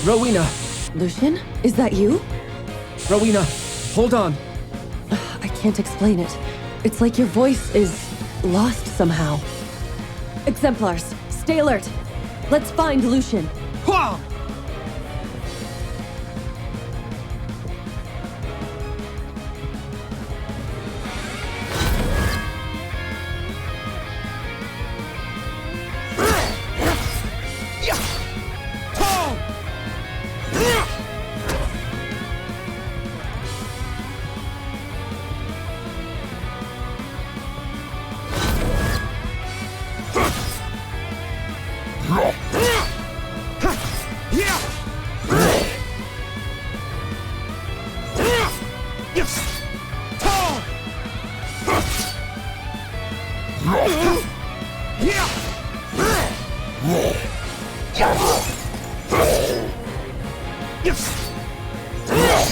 Rowena! Lucien? Is that you? Rowena, hold on! I can't explain it. It's like your voice is lost somehow. Exemplars, stay alert. Let's find Lucien. Hua!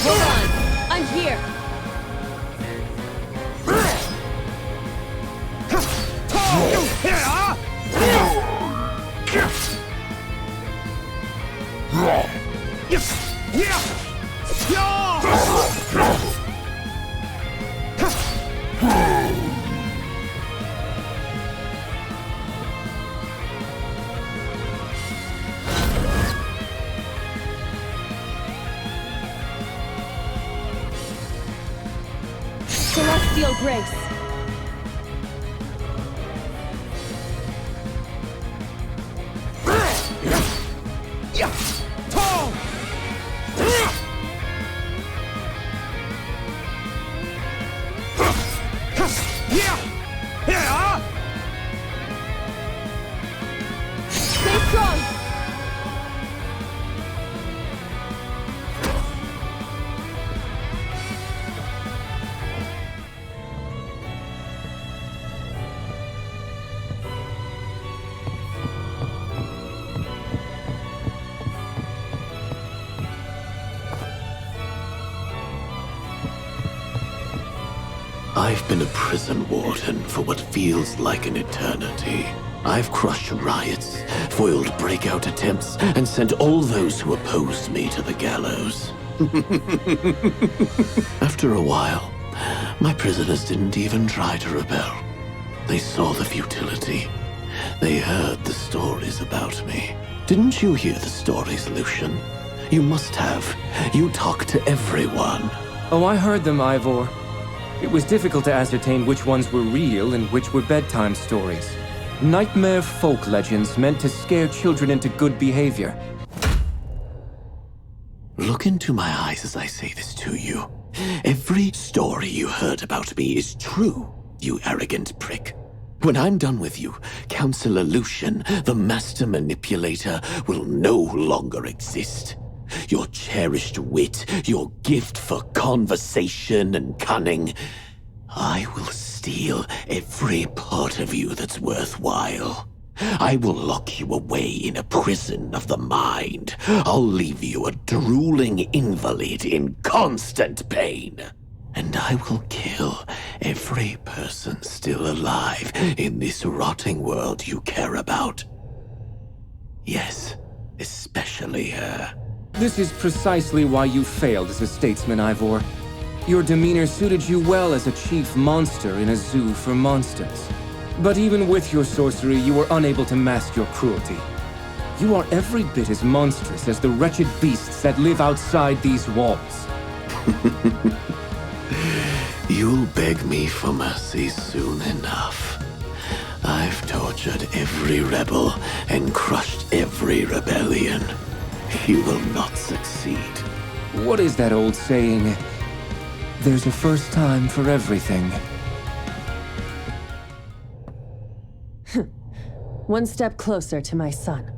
Hold on, I'm here. Celestial grace. Stay strong. I've been a prison warden for what feels like an eternity. I've crushed riots, foiled breakout attempts, and sent all those who opposed me to the gallows. After a while, my prisoners didn't even try to rebel. They saw the futility. They heard the stories about me. Didn't you hear the stories, Lucien? You must have. You talked to everyone. Oh, I heard them, Ivor. It was difficult to ascertain which ones were real and which were bedtime stories. Nightmare folk legends meant to scare children into good behavior. Look into my eyes as I say this to you. Every story you heard about me is true, you arrogant prick. When I'm done with you, Counselor Lucien, the master manipulator, will no longer exist. Your cherished wit, your gift for conversation and cunning. I will steal every part of you that's worthwhile. I will lock you away in a prison of the mind. I'll leave you a drooling invalid in constant pain. And I will kill every person still alive in this rotting world you care about. Yes, especially her. This is precisely why you failed as a statesman, Ivor. Your demeanor suited you well as a chief monster in a zoo for monsters. But even with your sorcery, you were unable to mask your cruelty. You are every bit as monstrous as the wretched beasts that live outside these walls. You'll beg me for mercy soon enough. I've tortured every rebel and crushed every rebellion. You will not succeed. What is that old saying? There's a first time for everything. One step closer to my son.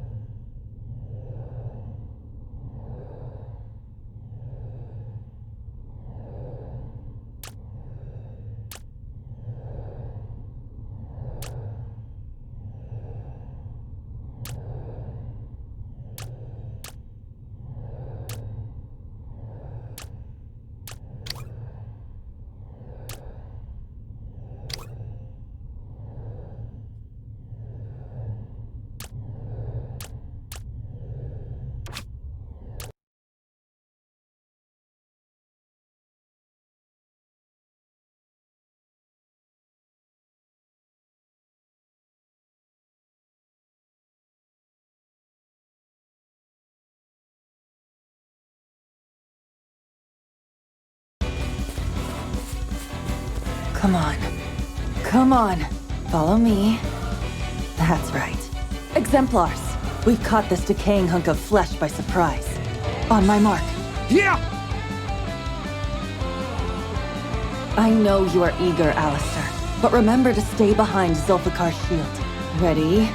Come on. Come on. Follow me. That's right. Exemplars. We've caught this decaying hunk of flesh by surprise. On my mark. Yeah! I know you are eager, Alistair, but remember to stay behind Zulfikar's shield. Ready?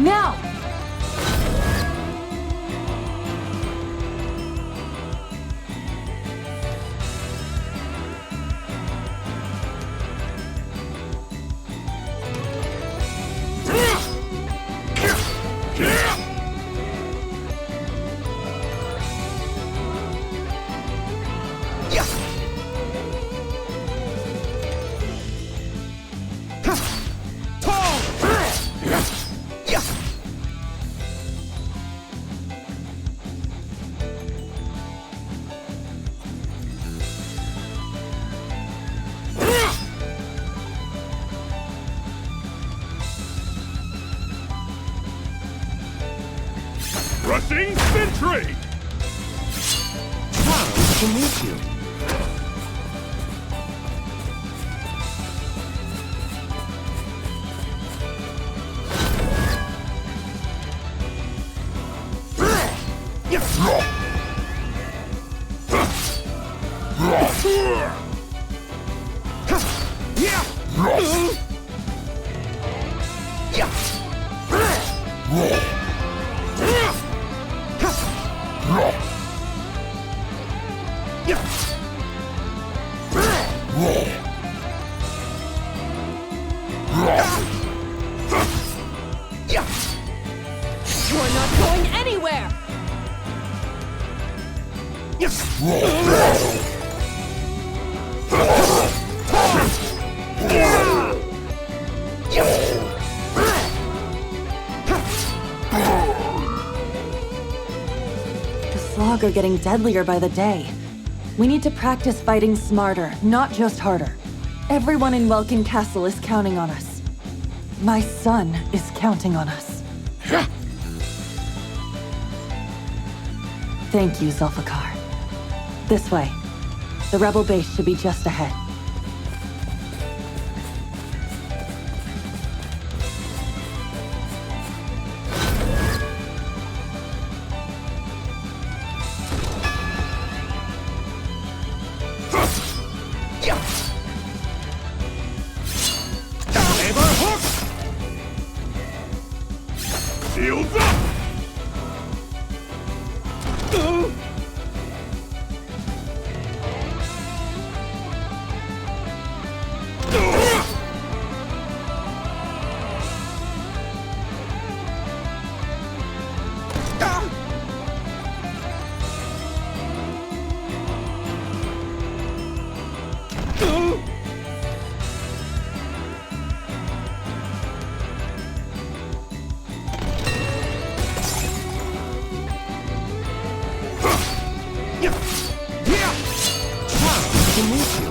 Now! Rushing sentry! Wow, to meet you. You're not going anywhere! The Slog are getting deadlier by the day. We need to practice fighting smarter, not just harder. Everyone in Welkin Castle is counting on us. My son is counting on us. Thank you, Zulfikar. This way. The rebel base should be just ahead. Shields up! To meet you.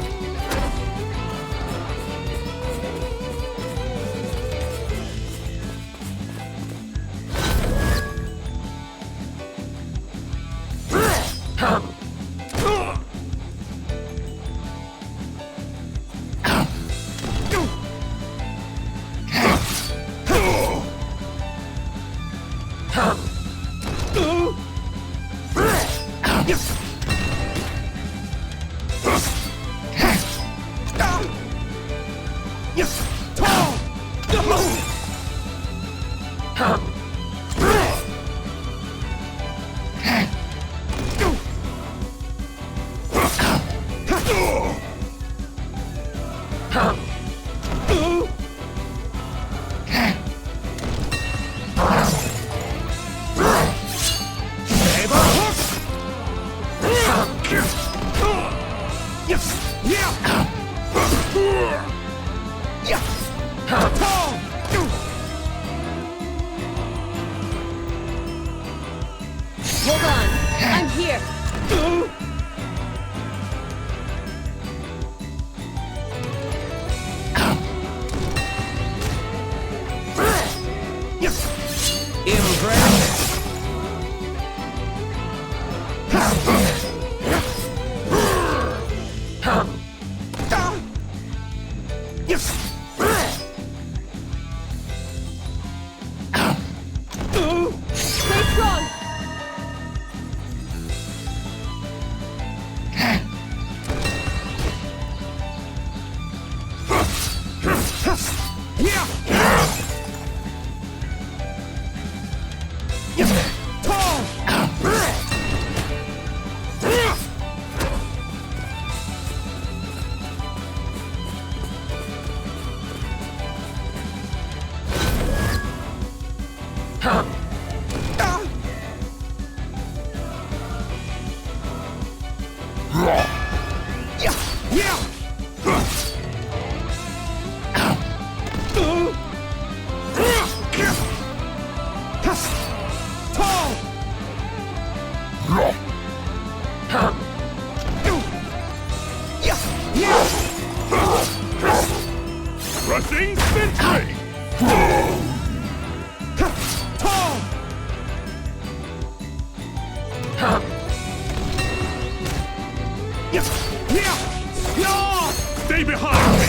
Hold on. I'm here. Stay behind me!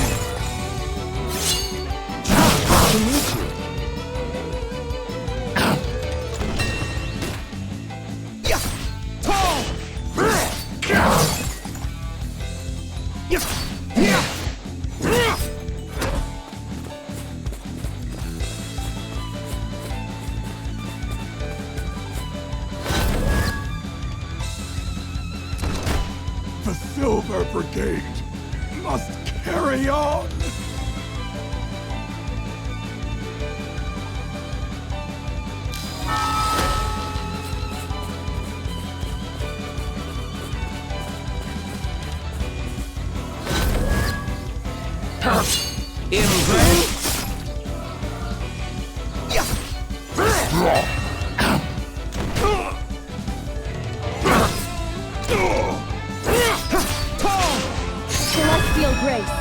The Silver Brigade must carry on! Celestial grace.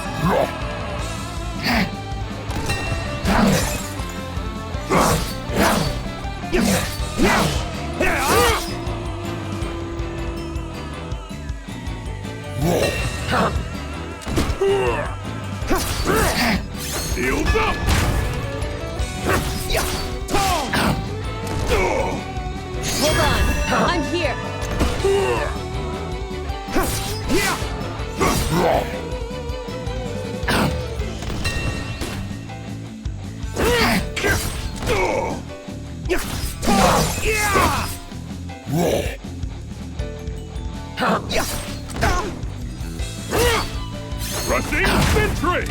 Shields up! Hold on. I'm here. Rushing sentry!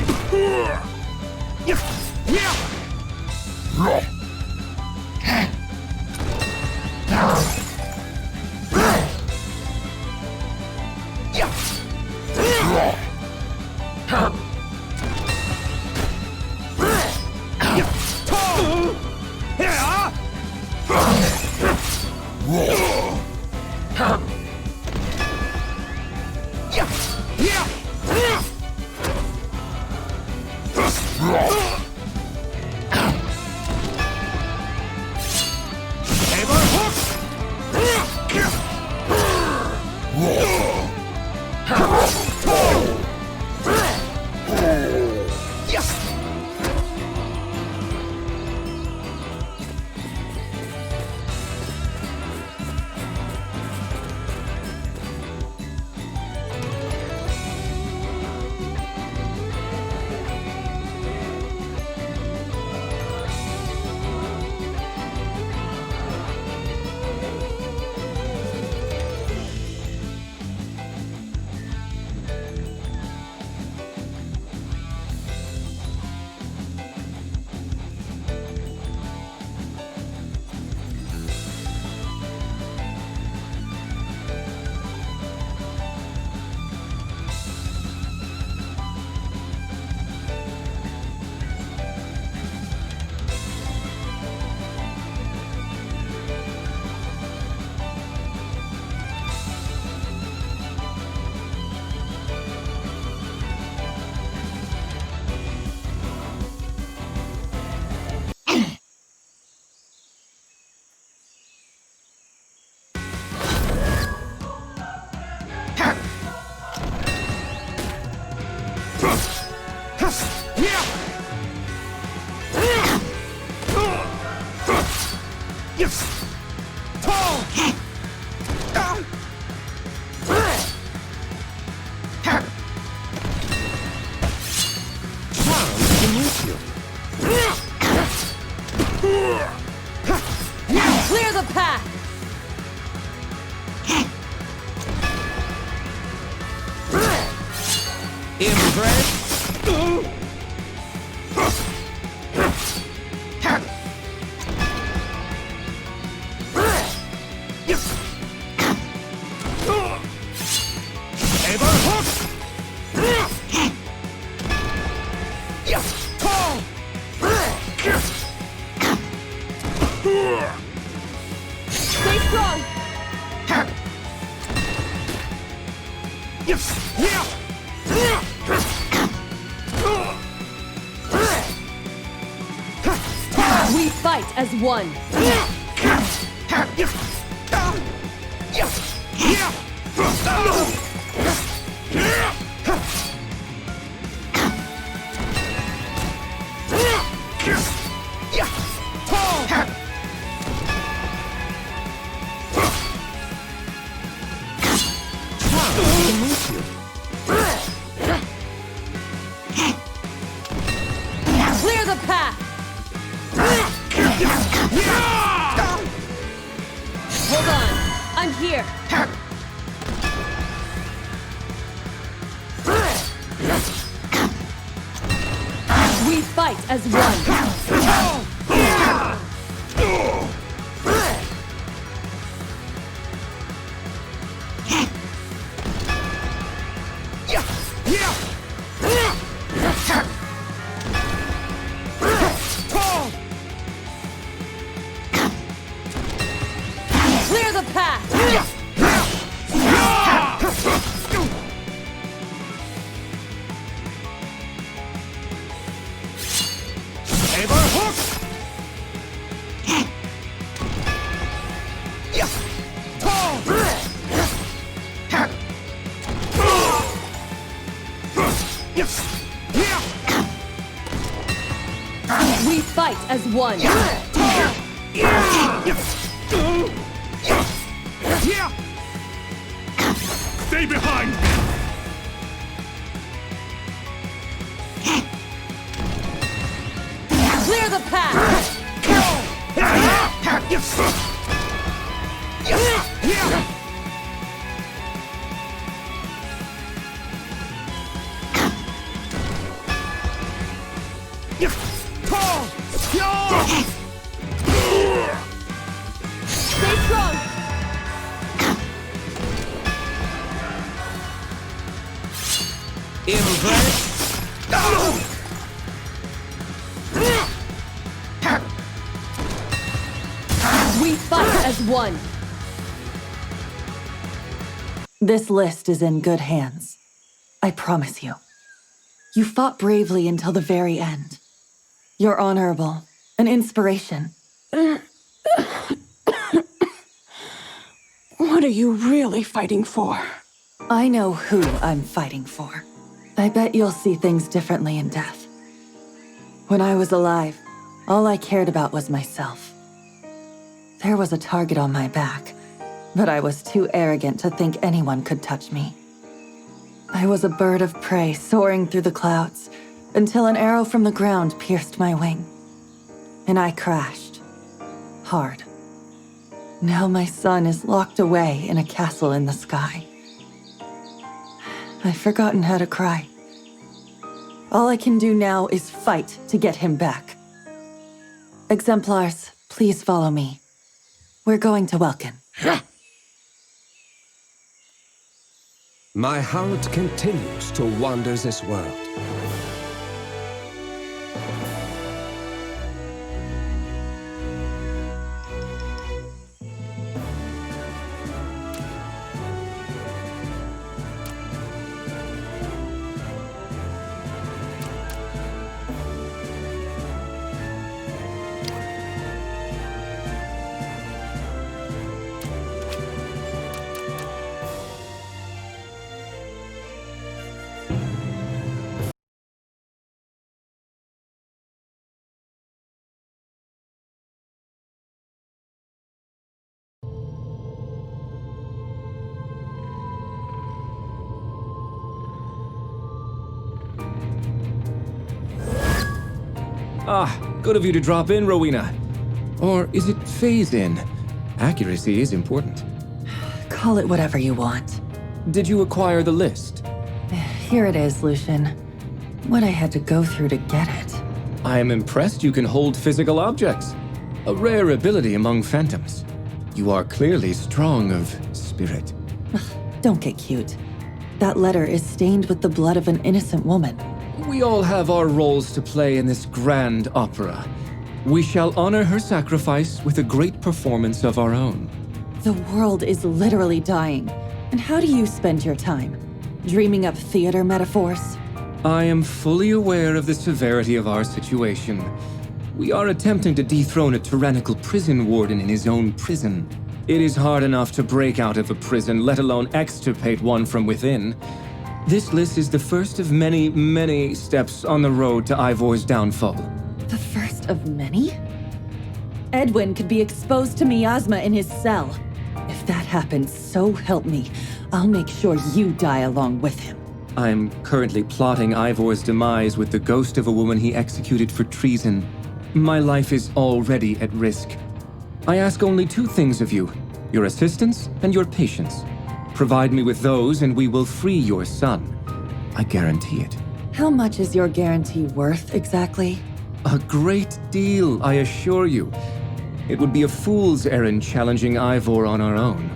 Clear the path! Stay strong! We fight as one! I'm here! We fight as one! Clear the path! Ivor hook! We fight as one! Stay behind me! Clear the path! Stay strong! We fight as one! This list is in good hands. I promise you. You fought bravely until the very end. You're honorable, an inspiration. What are you really fighting for? I know who I'm fighting for. I bet you'll see things differently in death. When I was alive, all I cared about was myself. There was a target on my back, but I was too arrogant to think anyone could touch me. I was a bird of prey soaring through the clouds until an arrow from the ground pierced my wing. And I crashed. Hard. Now my son is locked away in a castle in the sky. I've forgotten how to cry. All I can do now is fight to get him back. Exemplars, please follow me. We're going to Welkin. My heart continues to wander this world. Ah, good of you to drop in, Rowena. Or is it phase in? Accuracy is important. Call it whatever you want. Did you acquire the list? Here it is, Lucien. What I had to go through to get it. I am impressed you can hold physical objects. A rare ability among phantoms. You are clearly strong of spirit. Don't get cute. That letter is stained with the blood of an innocent woman. We all have our roles to play in this grand opera. We shall honor her sacrifice with a great performance of our own. The world is literally dying. And how do you spend your time? Dreaming up theater metaphors? I am fully aware of the severity of our situation. We are attempting to dethrone a tyrannical prison warden in his own prison. It is hard enough to break out of a prison, let alone extirpate one from within. This list is the first of many, many steps on the road to Ivor's downfall. The first of many? Edwin could be exposed to miasma in his cell. If that happens, so help me, I'll make sure you die along with him. I'm currently plotting Ivor's demise with the ghost of a woman he executed for treason. My life is already at risk. I ask only two things of you. your assistance and your patience. Provide me with those and we will free your son. I guarantee it. How much is your guarantee worth, exactly? A great deal, I assure you. It would be a fool's errand challenging Ivor on our own.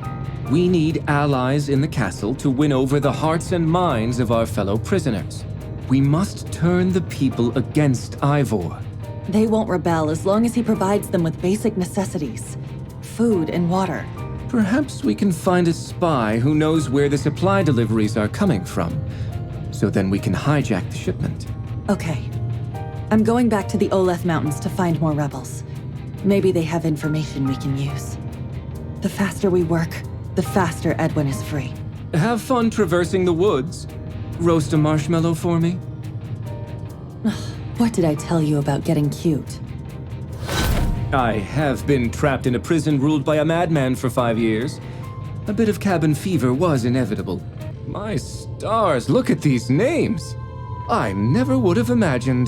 We need allies in the castle to win over the hearts and minds of our fellow prisoners. We must turn the people against Ivor. They won't rebel as long as he provides them with basic necessities. Food and water. Perhaps we can find a spy who knows where the supply deliveries are coming from. So then we can hijack the shipment. Okay. I'm going back to the Oleth Mountains to find more rebels. Maybe they have information we can use. The faster we work, the faster Edwin is free. Have fun traversing the woods. Roast a marshmallow for me? What did I tell you about getting cute? I have been trapped in a prison ruled by a madman for 5 years. A bit of cabin fever was inevitable. My stars, look at these names! I never would have imagined.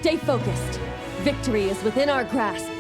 Stay focused. Victory is within our grasp.